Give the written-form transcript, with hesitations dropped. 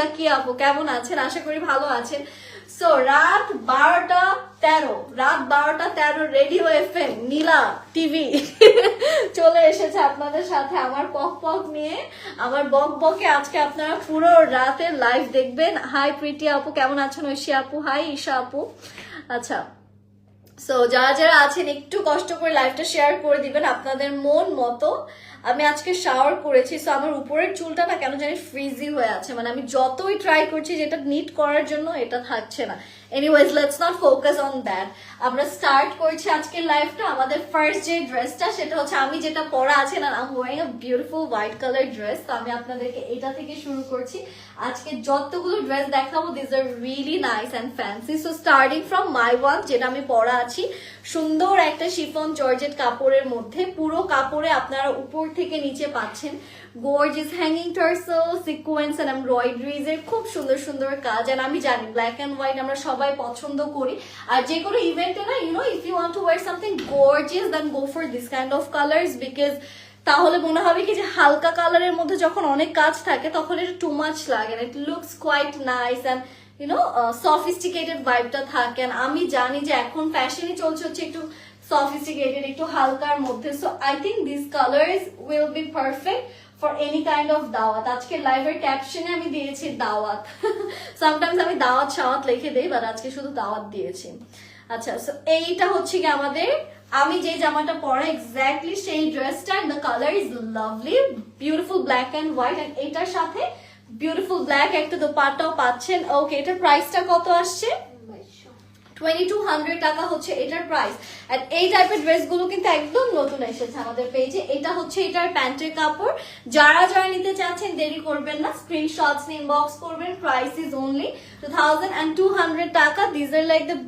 জাকিয়া আপু কেমন আছেন? আশা করি ভালো আছেন। সো রাত 12টা 13 রেডিও এফএম নীলা টিভি চলে এসেছে আপনাদের সাথে আমার পক পক নিয়ে, আমার বক বকে। আজকে আপনারা পুরো রাতের লাইভ দেখবেন। হাই প্রীতি আপু কেমন আছেন? ঐশী আপু হাই, ঈশা আপু। আচ্ছা, সো যারা যারা আছেন একটু কষ্ট করে লাইভটা শেয়ার করে দিবেন আপনাদের মন মতো। আমি আজকে শাওয়ার করেছি, সো আমার উপরের চুলটা না কেন জানি ফ্রিজি হয়ে আছে, মানে আমি যতই ট্রাই করছি যেটা নিট করার জন্য এটা থাকছে না। Anyways let's not focus on that. আমরা স্টার্ট করছি আজকের লাইভটা। আমাদের ফার্স্ট যে ড্রেসটা সেটা হচ্ছে আমি যেটা পরা আছে না, I am wearing a beautiful white colour dress. তো আমি আপনাদেরকে এটা থেকে শুরু করছি। আজকে যতগুলো ড্রেস দেখাবো this are really nice and fancy. So starting from my one, যেটা আমি পরা আছি, সুন্দর একটা শিফন জর্জেট কাপড়ের মধ্যে। পুরো কাপড়ে আপনারা উপর থেকে নিচে পাচ্ছেন gorgeous hanging tassel, sequence and embroideries এর খুব সুন্দর সুন্দর কাজ। আর আমি জানি ব্ল্যাক এন্ড হোয়াইট আমরা সবাই পছন্দ করি, আর যে কোনো ইভেন্টে না if you want to wear something gorgeous then go for this kind of colours, because তাহলে মনে হবে কি যে হালকা কালারের মধ্যে যখন অনেক কাজ থাকে তখন এটা টু মাচ লাগে, it looks quite nice and sophisticated ভাইবটা থাকে। আমি জানি যে এখন ফ্যাশনই চলছে হচ্ছে একটু sophisticated, একটু হালকার মধ্যে। So I think this colours will be perfect for any kind of দাওয়াত। আজকে লাইভের ক্যাপশনে আমি দিয়েছি দাওয়াত। সামটাইমস আমি দাওয়াত শাওয়াত লিখে দেই, বাট আজকে শুধু দাওয়াত দিয়েছি। আচ্ছা, সো এইটা হচ্ছে কি আমাদের, আমি যে জামাটা পরা এক্স্যাক্টলি সেই ড্রেসটা, and the colour is lovely, beautiful black and white. And এটার সাথে বিউটিফুল ব্ল্যাক একটা দোপাট্টাও পাচ্ছেন। ওকে, এটার প্রাইসটা কত আসছে? 2200 টাকা হচ্ছে এটার প্রাইস। আর এই টাইপের ড্রেসগুলো কিন্তু একদম নতুন এসেছে আমাদের পেজে। এটা হচ্ছে এটার প্যান্টের কাপড়। যারা যারা নিতে চাচ্ছেন দেরি করবেন না, স্ক্রিনশটস নিয়ে ইনবক্স করবেন। প্রাইস ইজ অনলি 2200 টাকা। This R like the